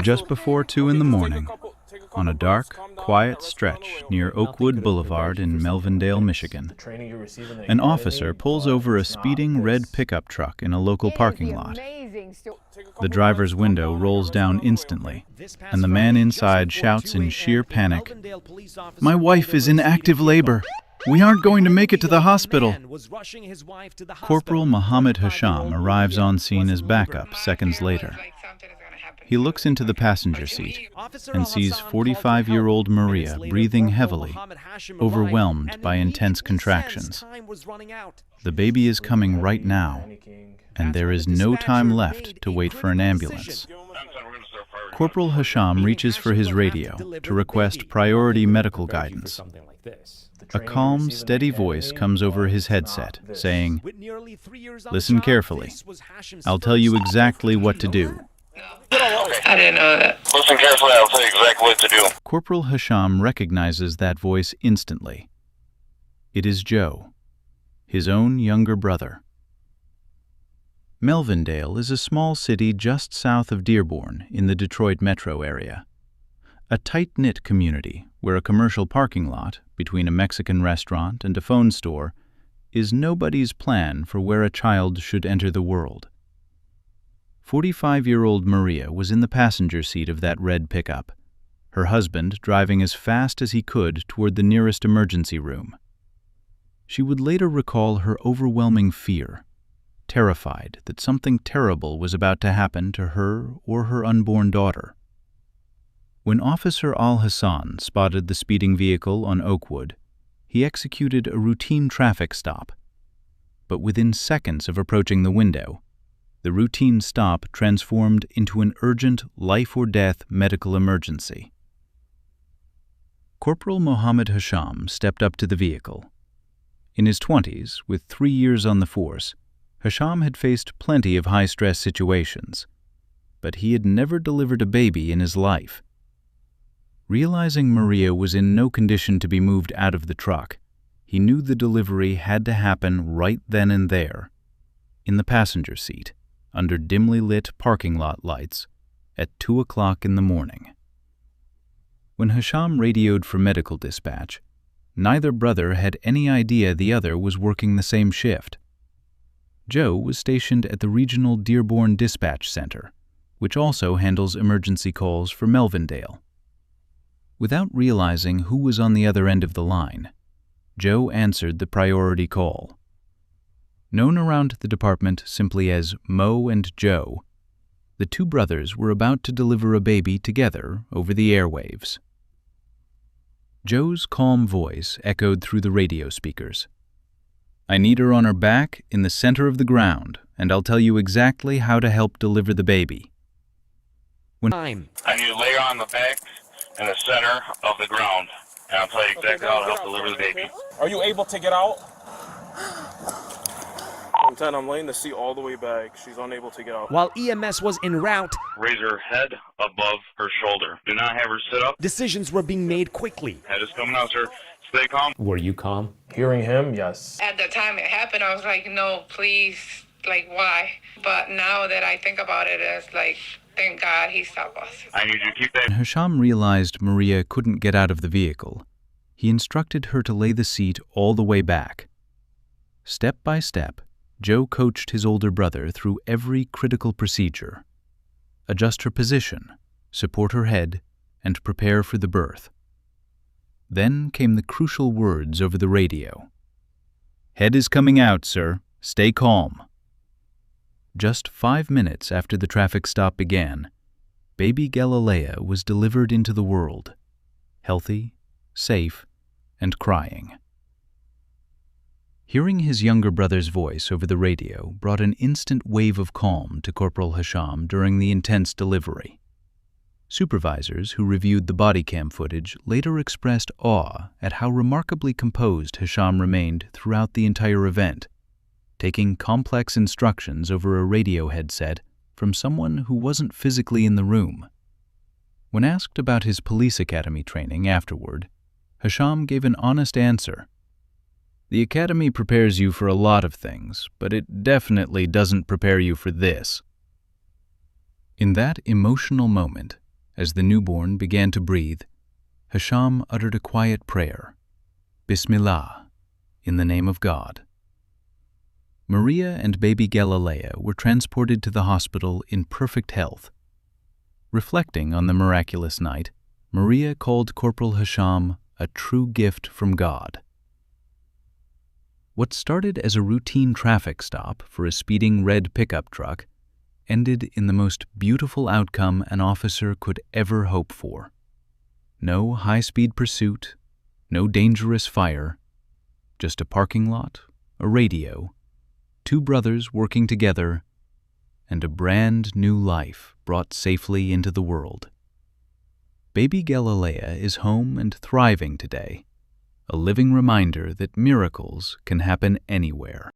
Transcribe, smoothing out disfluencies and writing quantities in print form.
Just before 2 in the morning, on a dark, quiet stretch near Oakwood Boulevard in Melvindale, Michigan, an officer pulls over a speeding red pickup truck in a local parking lot. The driver's window rolls down instantly, and the man inside shouts in sheer panic, "My wife is in active labor. We aren't going to make it to the hospital." Corporal Mohamed Hacham arrives on scene as backup seconds later. He looks into the passenger seat and sees 45-year-old Maria breathing heavily, overwhelmed by intense contractions. The baby is coming right now, and there is no time left to wait for an ambulance. Corporal Hacham reaches for his radio to request priority medical guidance. A calm, steady voice comes over his headset, saying, "Listen carefully. I'll tell you exactly what to do." I didn't know that. Listen carefully, I'll tell you exactly what to do. Corporal Hacham recognizes that voice instantly. It is Joe, his own younger brother. Melvindale is a small city just south of Dearborn in the Detroit metro area. A tight-knit community where a commercial parking lot between a Mexican restaurant and a phone store is nobody's plan for where a child should enter the world. 45-year-old Maria was in the passenger seat of that red pickup, her husband driving as fast as he could toward the nearest emergency room. She would later recall her overwhelming fear, terrified that something terrible was about to happen to her or her unborn daughter. When Officer Hasan spotted the speeding vehicle on Oakwood, he executed a routine traffic stop. But within seconds of approaching the window, the routine stop transformed into an urgent life-or-death medical emergency. Corporal Mohamed Hacham stepped up to the vehicle. In his 20s, with 3 years on the force, Hacham had faced plenty of high-stress situations, but he had never delivered a baby in his life. Realizing Maria was in no condition to be moved out of the truck, he knew the delivery had to happen right then and there, in the passenger seat, under dimly lit parking lot lights, at 2 o'clock in the morning. When Hacham radioed for medical dispatch, neither brother had any idea the other was working the same shift. Joe was stationed at the regional Dearborn Dispatch Center, which also handles emergency calls for Melvindale. Without realizing who was on the other end of the line, Joe answered the priority call. Known around the department simply as Mo and Joe, the two brothers were about to deliver a baby together over the airwaves. Joe's calm voice echoed through the radio speakers. "I need her on her back in the center of the ground, and I'll tell you exactly how to help deliver the baby." I need to lay her on the back in the center of the ground, and I'll tell you exactly how to help deliver the baby. Are you able to get out? I'm laying the seat all the way back. She's unable to get out. While EMS was en route, Raise her head above her shoulder. Do not have her sit up. decisions were being made quickly. Head is coming out, sir. Stay calm. Were you calm? Hearing him, yes. At the time it happened, I was like, no, please, like, why? But now that I think about it, it's like, thank God he stopped us. I need you to keep that. When Hacham realized Maria couldn't get out of the vehicle, he instructed her to lay the seat all the way back. Step by step, Joe coached his older brother through every critical procedure. Adjust her position, support her head, and prepare for the birth. Then came the crucial words over the radio. "Head is coming out, sir. Stay calm." Just 5 minutes after the traffic stop began, baby Galilea was delivered into the world, healthy, safe, and crying. Hearing his younger brother's voice over the radio brought an instant wave of calm to Corporal Hacham during the intense delivery. Supervisors who reviewed the body cam footage later expressed awe at how remarkably composed Hacham remained throughout the entire event, taking complex instructions over a radio headset from someone who wasn't physically in the room. When asked about his police academy training afterward, Hacham gave an honest answer. "The academy prepares you for a lot of things, but it definitely doesn't prepare you for this." In that emotional moment, As the newborn began to breathe, Hacham uttered a quiet prayer, Bismillah, in the name of God. Maria and baby Galilea were transported to the hospital in perfect health. Reflecting on the miraculous night, Maria called Corporal Hacham a true gift from God. What started as a routine traffic stop for a speeding red pickup truck ended in the most beautiful outcome an officer could ever hope for. No high-speed pursuit, no dangerous fire, just a parking lot, a radio, two brothers working together, and a brand new life brought safely into the world. Baby Galilea is home and thriving today, a living reminder that miracles can happen anywhere.